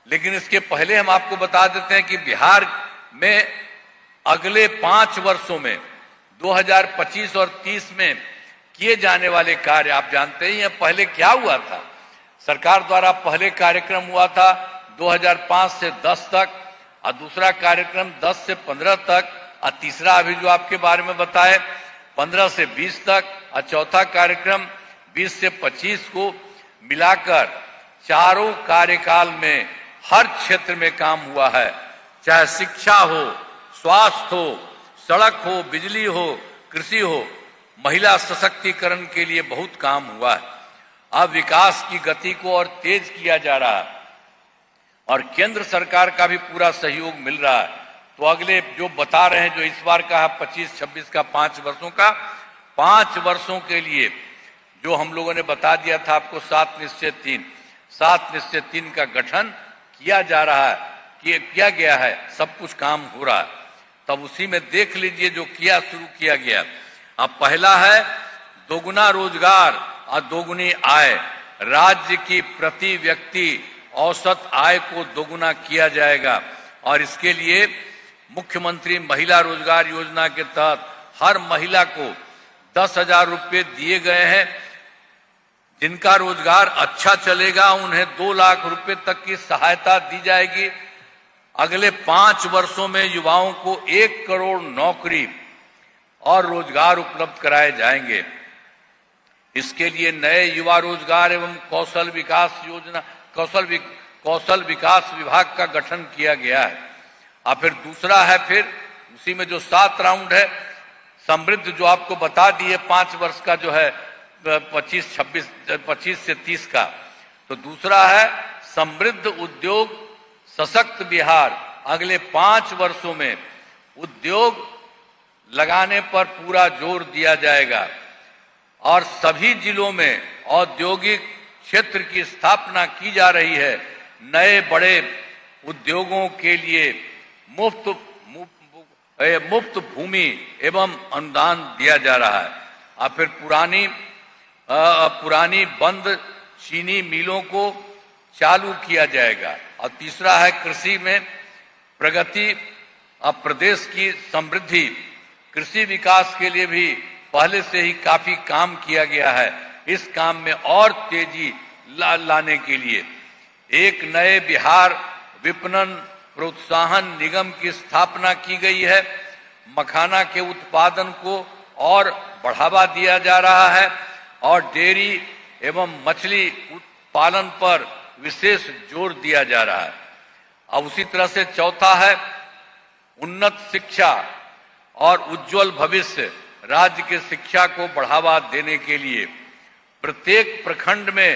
लेकिन इसके पहले हम आपको बता देते हैं कि बिहार में अगले 5 वर्षों में 2025 और 30 में किए जाने वाले कार्य आप जानते ही हैं। पहले क्या हुआ था, सरकार द्वारा पहले कार्यक्रम हुआ था 2005 से 10 तक और दूसरा कार्यक्रम 10 से 15 तक और तीसरा अभी जो आपके बारे में बताए 15 से 20 तक और चौथा कार्यक्रम 20 से 25 को मिलाकर चारों कार्यकाल में हर क्षेत्र में काम हुआ है। चाहे शिक्षा हो, स्वास्थ्य हो, सड़क हो, बिजली हो, कृषि हो, महिला सशक्तिकरण के लिए बहुत काम हुआ है। अब विकास की गति को और तेज किया जा रहा है और केंद्र सरकार का भी पूरा सहयोग मिल रहा है। तो अगले जो बता रहे हैं, जो इस बार का है 25-26 का 5 वर्षों का, 5 वर्षों के लिए जो हम लोगों ने बता दिया था आपको 7 निश्चय 3 का गठन किया जा रहा है, किया गया है, सब कुछ काम हो रहा है। तब उसी में देख लीजिए जो शुरू किया गया। अब पहला है दोगुना रोजगार और दोगुनी आय। राज्य की प्रति व्यक्ति औसत आय को दोगुना किया जाएगा और इसके लिए मुख्यमंत्री महिला रोजगार योजना के तहत हर महिला को 10,000 रुपये दिए गए हैं। जिनका रोजगार अच्छा चलेगा उन्हें 2 लाख रुपए तक की सहायता दी जाएगी। अगले 5 वर्षों में युवाओं को 1 करोड़ नौकरी और रोजगार उपलब्ध कराए जाएंगे। इसके लिए नए युवा रोजगार एवं कौशल विकास विभाग का गठन किया गया है। और फिर दूसरा है, फिर उसी में जो 7 राउंड है समृद्ध, जो आपको बता दिए 5 वर्ष का जो है 25 से 30 का। तो दूसरा है समृद्ध उद्योग सशक्त बिहार। अगले 5 वर्षों में उद्योग लगाने पर पूरा जोर दिया जाएगा और सभी जिलों में औद्योगिक क्षेत्र की स्थापना की जा रही है। नए बड़े उद्योगों के लिए मुफ्त भूमि एवं अनुदान दिया जा रहा है। और फिर पुरानी बंद चीनी मिलों को चालू किया जाएगा। और तीसरा है कृषि में प्रगति। अब प्रदेश की समृद्धि, कृषि विकास के लिए भी पहले से ही काफी काम किया गया है। इस काम में और तेजी लाने के लिए एक नए बिहार विपणन प्रोत्साहन निगम की स्थापना की गई है। मखाना के उत्पादन को और बढ़ावा दिया जा रहा है और डेयरी एवं मछली उत्पादन पर विशेष जोर दिया जा रहा है। अब उसी तरह से चौथा है उन्नत शिक्षा और उज्जवल भविष्य। राज्य के शिक्षा को बढ़ावा देने के लिए प्रत्येक प्रखंड में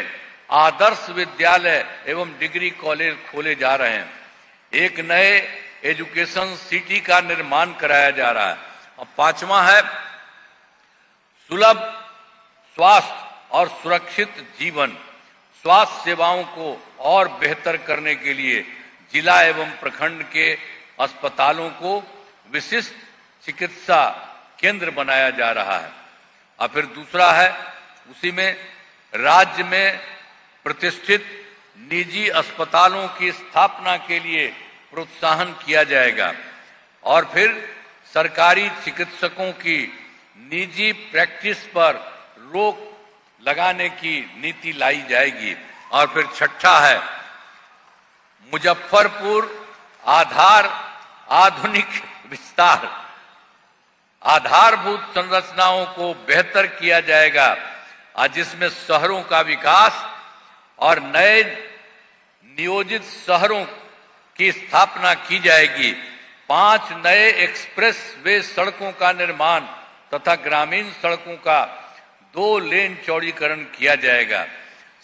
आदर्श विद्यालय एवं डिग्री कॉलेज खोले जा रहे हैं। एक नए एजुकेशन सिटी का निर्माण कराया जा रहा है। और 5वां है सुलभ स्वास्थ्य और सुरक्षित जीवन। स्वास्थ्य सेवाओं को और बेहतर करने के लिए जिला एवं प्रखंड के अस्पतालों को विशिष्ट चिकित्सा केंद्र बनाया जा रहा है। और फिर दूसरा है उसी में राज्य में प्रतिष्ठित निजी अस्पतालों की स्थापना के लिए प्रोत्साहन किया जाएगा। और फिर सरकारी चिकित्सकों की निजी प्रैक्टिस पर रोक लगाने की नीति लाई जाएगी। और फिर छठा है, मुजफ्फरपुर आधार आधुनिक विस्तार, आधारभूत संरचनाओं को बेहतर किया जाएगा और जिसमें शहरों का विकास और नए नियोजित शहरों की स्थापना की जाएगी। 5 नए एक्सप्रेस वे सड़कों का निर्माण तथा ग्रामीण सड़कों का 2 लेन चौड़ीकरण किया जाएगा।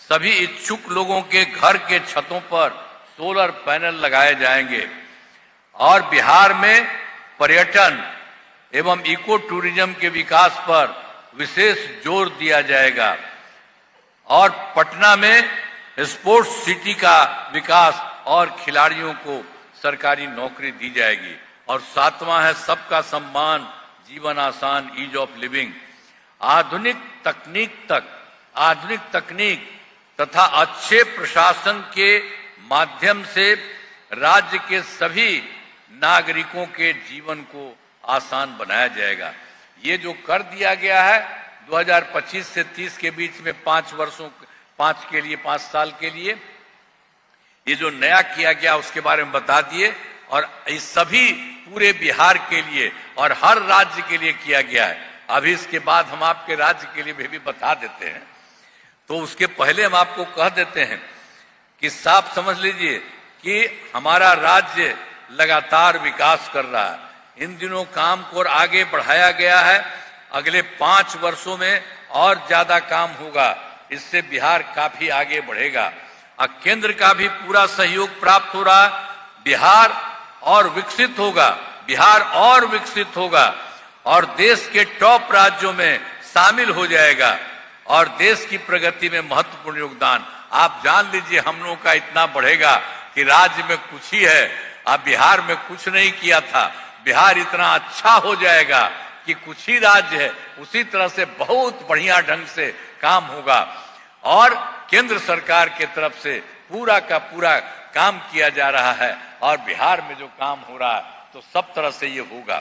सभी इच्छुक लोगों के घर के छतों पर सोलर पैनल लगाए जाएंगे और बिहार में पर्यटन एवं इको टूरिज्म के विकास पर विशेष जोर दिया जाएगा और पटना में स्पोर्ट्स सिटी का विकास और खिलाड़ियों को सरकारी नौकरी दी जाएगी। और 7वां है सबका सम्मान, जीवन आसान, ईज ऑफ लिविंग। आधुनिक तकनीक तथा अच्छे प्रशासन के माध्यम से राज्य के सभी नागरिकों के जीवन को आसान बनाया जाएगा। ये जो कर दिया गया है 2025 से 30 के बीच में 5 साल के लिए ये जो नया किया गया उसके बारे में बता दिए। और इस सभी पूरे बिहार के लिए और हर राज्य के लिए किया गया है। अभी इसके बाद हम आपके राज्य के लिए भी बता देते हैं। तो उसके पहले हम आपको कह देते हैं कि साफ समझ लीजिए कि हमारा राज्य लगातार विकास कर रहा है। इन दिनों काम को और आगे बढ़ाया गया है। अगले 5 वर्षों में और ज्यादा काम होगा। इससे बिहार काफी आगे बढ़ेगा और केंद्र का भी पूरा सहयोग प्राप्त हो रहा है। बिहार और विकसित होगा और देश के टॉप राज्यों में शामिल हो जाएगा और देश की प्रगति में महत्वपूर्ण योगदान। आप जान लीजिए हम लोगों का इतना बढ़ेगा कि राज्य में कुछ ही है। अब बिहार में कुछ नहीं किया था, बिहार इतना अच्छा हो जाएगा कि कुछ ही राज्य है, उसी तरह से बहुत बढ़िया ढंग से काम होगा और केंद्र सरकार के तरफ से पूरा का पूरा काम किया जा रहा है और बिहार में जो काम हो रहा है तो सब तरह से ये होगा।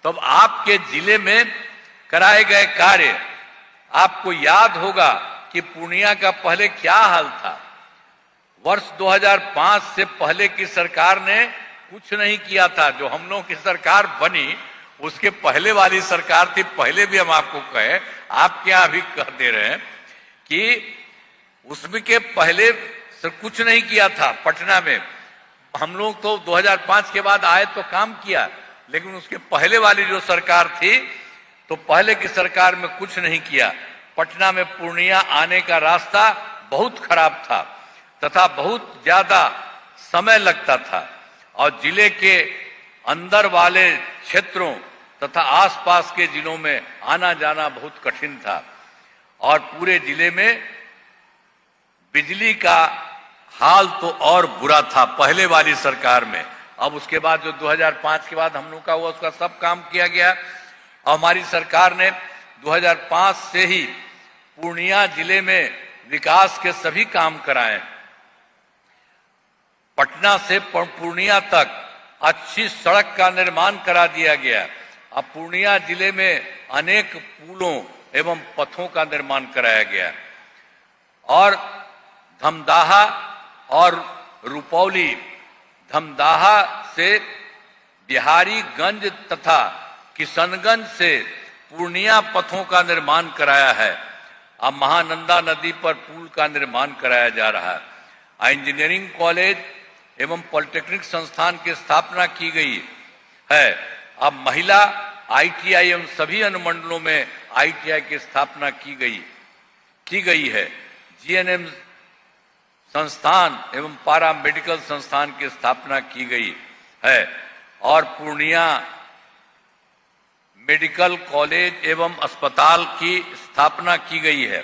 तब आपके जिले में कराए गए कार्य आपको याद होगा कि पूर्णिया का पहले क्या हाल था। वर्ष 2005 से पहले की सरकार ने कुछ नहीं किया था। जो हम लोगों की सरकार बनी उसके पहले वाली सरकार थी, पहले भी हम आपको कहे, आप क्या अभी कह दे रहे हैं कि उसमें के पहले कुछ नहीं किया था। पटना में हम लोग तो 2005 के बाद आए तो काम किया, लेकिन उसके पहले वाली जो सरकार थी तो पहले की सरकार में कुछ नहीं किया। पटना में पूर्णिया आने का रास्ता बहुत खराब था तथा बहुत ज्यादा समय लगता था और जिले के अंदर वाले क्षेत्रों तथा आसपास के जिलों में आना जाना बहुत कठिन था और पूरे जिले में बिजली का हाल तो और बुरा था पहले वाली सरकार में। अब उसके बाद जो 2005 के बाद हम लोग का हुआ उसका सब काम किया गया और हमारी सरकार ने 2005 से ही पूर्णिया जिले में विकास के सभी काम कराए। पटना से पूर्णिया तक अच्छी सड़क का निर्माण करा दिया गया। अब पूर्णिया जिले में अनेक पुलों एवं पथों का निर्माण कराया गया और धमदाहा और रुपौली, धमदाहा से बिहारीगंज तथा किशनगंज से पूर्णिया पथों का निर्माण कराया है। अब महानंदा नदी पर पुल का निर्माण कराया जा रहा है। इंजीनियरिंग कॉलेज एवं पॉलिटेक्निक संस्थान की स्थापना की गई है। अब महिला ITI एवं सभी अनुमंडलों में ITI की स्थापना की गई है। GNM संस्थान एवं पारा मेडिकल संस्थान की स्थापना की गई है और पूर्णिया मेडिकल कॉलेज एवं अस्पताल की स्थापना की गई है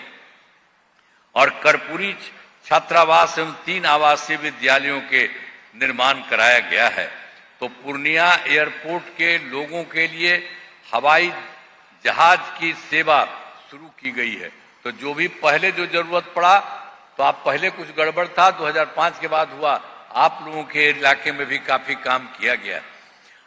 और कर्पूरी छात्रावास एवं 3 आवासीय विद्यालयों के निर्माण कराया गया है। तो पूर्णिया एयरपोर्ट के लोगों के लिए हवाई जहाज की सेवा शुरू की गई है। तो जो भी पहले जो जरूरत पड़ा तो आप पहले कुछ गड़बड़ था 2005 के बाद हुआ, आप लोगों के इलाके में भी काफी काम किया गया।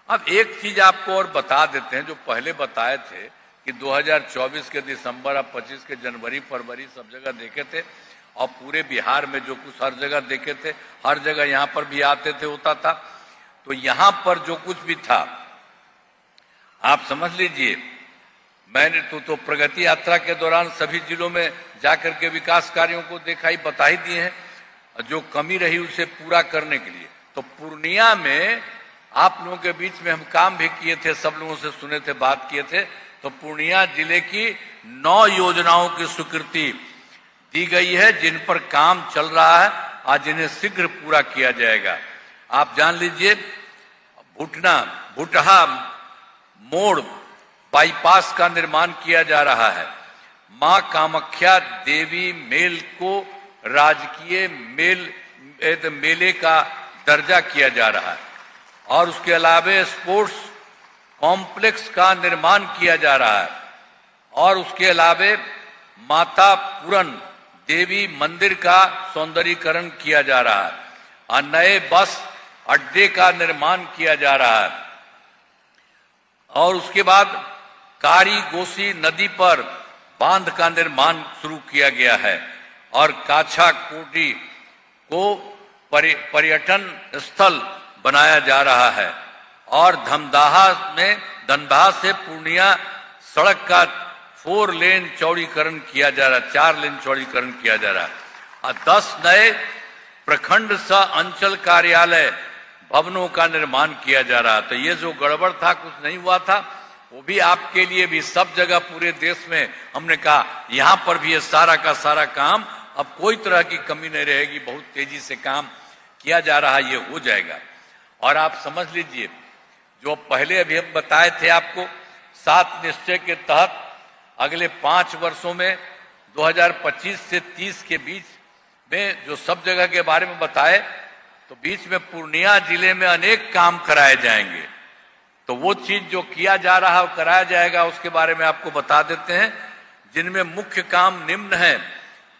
अब एक चीज आपको और बता देते हैं, जो पहले बताए थे कि 2024 के दिसंबर और 25 के जनवरी फरवरी सब जगह देखे थे, और पूरे बिहार में जो कुछ हर जगह देखे थे, हर जगह यहाँ पर भी आते थे, होता था। तो यहाँ पर जो कुछ भी था आप समझ लीजिए, मैंने तो प्रगति यात्रा के दौरान सभी जिलों में जाकर के विकास कार्यों को देखा ही, बता ही दिए हैं, जो कमी रही उसे पूरा करने के लिए। तो पूर्णिया में आप लोगों के बीच में हम काम भी किए थे, सब लोगों से सुने थे, बात किए थे। तो पूर्णिया जिले की 9 योजनाओं की स्वीकृति दी गई है, जिन पर काम चल रहा है, आज जिन्हें शीघ्र पूरा किया जाएगा। आप जान लीजिए, भुटहा मोड़ बाईपास का निर्माण किया जा रहा है। मां कामाख्या देवी मेल को राजकीय मेले का दर्जा किया जा रहा है, और उसके अलावा स्पोर्ट्स कॉम्प्लेक्स का निर्माण किया जा रहा है, और उसके अलावा माता पूरन देवी मंदिर का सौंदर्यीकरण किया जा रहा है, और नए बस अड्डे का निर्माण किया जा रहा है, और उसके बाद कारी गोसी नदी पर बांध का निर्माण शुरू किया गया है, और काछा कोटी को पर्यटन स्थल बनाया जा रहा है, और धमदाहा से पूर्णिया सड़क का 4 लेन चौड़ीकरण किया जा रहा है, 4 लेन चौड़ीकरण किया जा रहा है, और 10 नए प्रखंड सह अंचल कार्यालय भवनों का निर्माण किया जा रहा है। तो ये जो गड़बड़ था, कुछ नहीं हुआ था, वो भी आपके लिए भी सब जगह पूरे देश में हमने कहा, यहां पर भी ये सारा का सारा काम, अब कोई तरह की कमी नहीं रहेगी, बहुत तेजी से काम किया जा रहा है, ये हो जाएगा। और आप समझ लीजिए, जो पहले अभी हम बताए थे आपको, 7 निश्चय के तहत अगले 5 वर्षों में 2025 से 30 के बीच में जो सब जगह के बारे में बताए, तो बीच में पूर्णिया जिले में अनेक काम कराए जाएंगे। तो वो चीज जो किया जा रहा है, कराया जाएगा, उसके बारे में आपको बता देते हैं, जिनमें मुख्य काम निम्न है।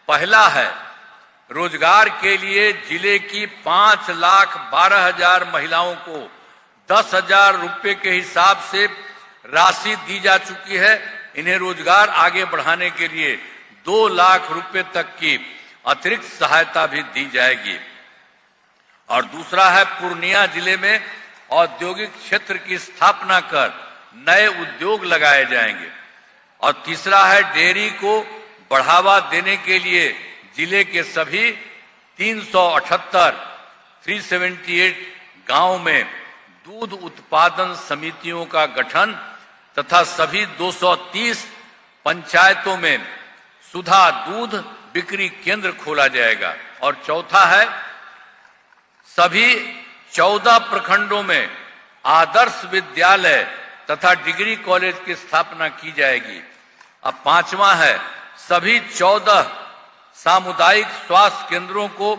पहला है, रोजगार के लिए जिले की 5,12,000 महिलाओं को 10,000 रुपये के हिसाब से राशि दी जा चुकी है। इन्हें रोजगार आगे बढ़ाने के लिए 2 लाख रुपए तक की अतिरिक्त सहायता भी दी जाएगी। और दूसरा है, पूर्णिया जिले में औद्योगिक क्षेत्र की स्थापना कर नए उद्योग लगाए जाएंगे। और तीसरा है, डेयरी को बढ़ावा देने के लिए जिले के सभी 378 गांव में दूध उत्पादन समितियों का गठन तथा सभी 230 पंचायतों में सुधा दूध बिक्री केंद्र खोला जाएगा। और चौथा है, सभी 14 प्रखंडों में आदर्श विद्यालय तथा डिग्री कॉलेज की स्थापना की जाएगी। अब 5वां है, सभी 14 सामुदायिक स्वास्थ्य केंद्रों को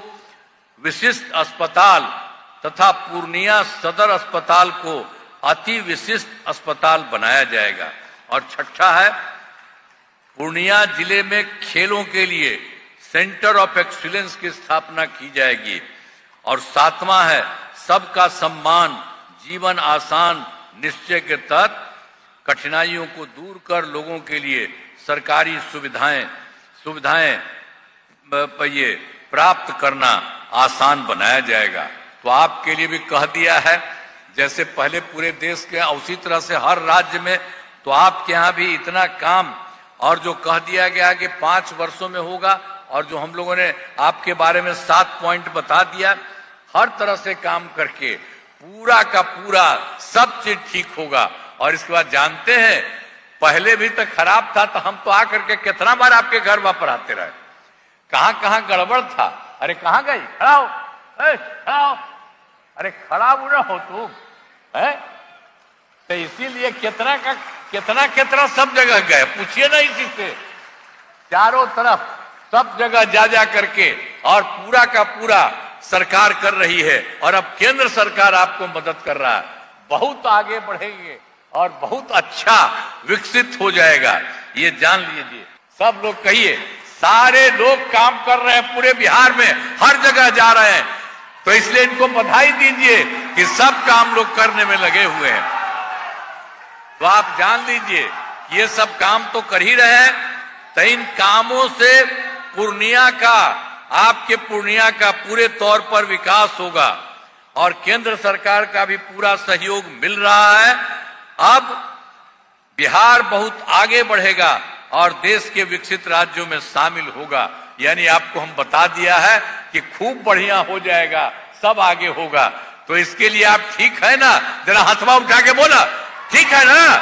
विशिष्ट अस्पताल तथा पूर्णिया सदर अस्पताल को अति विशिष्ट अस्पताल बनाया जाएगा। और छठा है, पूर्णिया जिले में खेलों के लिए सेंटर ऑफ एक्सीलेंस की स्थापना की जाएगी। और 7वां है, सबका सम्मान जीवन आसान निश्चय के तहत कठिनाइयों को दूर कर लोगों के लिए सरकारी सुविधाएं ये प्राप्त करना आसान बनाया जाएगा। तो आपके लिए भी कह दिया है, जैसे पहले पूरे देश के, उसी तरह से हर राज्य में, तो आपके यहाँ भी इतना काम, और जो कह दिया गया कि 5 वर्षों में होगा, और जो हम लोगों ने आपके बारे में 7 पॉइंट बता दिया, हर तरह से काम करके पूरा का पूरा सब चीज ठीक होगा। और इसके बाद जानते हैं, पहले भी तो खराब था, तो हम तो आकर के कितना बार आपके घर वापस आते रहे, कहां कहां गड़बड़ था, अरे कहां गई, खड़ा हो, खड़ा हो, अरे खड़ा बुरा हो तुम है। तो इसीलिए कितना सब जगह गए, पूछिए ना इसी से, चारों तरफ सब जगह जा करके, और पूरा का पूरा सरकार कर रही है। और अब केंद्र सरकार आपको मदद कर रहा है, बहुत आगे बढ़ेंगे और बहुत अच्छा विकसित हो जाएगा, ये जान लीजिए। सब लोग कहिए, सारे लोग काम कर रहे हैं पूरे बिहार में, हर जगह जा रहे हैं। तो इसलिए इनको बधाई दीजिए कि सब काम लोग करने में लगे हुए हैं। तो आप जान लीजिए ये सब काम तो कर ही रहे हैं, तो इन कामों से पूर्णिया का, आपके पूर्णिया का पूरे तौर पर विकास होगा और केंद्र सरकार का भी पूरा सहयोग मिल रहा है। अब बिहार बहुत आगे बढ़ेगा और देश के विकसित राज्यों में शामिल होगा। यानी आपको हम बता दिया है कि खूब बढ़िया हो जाएगा, सब आगे होगा। तो इसके लिए आप ठीक है ना? जरा हाथवा उठा के बोला, ठीक है ना?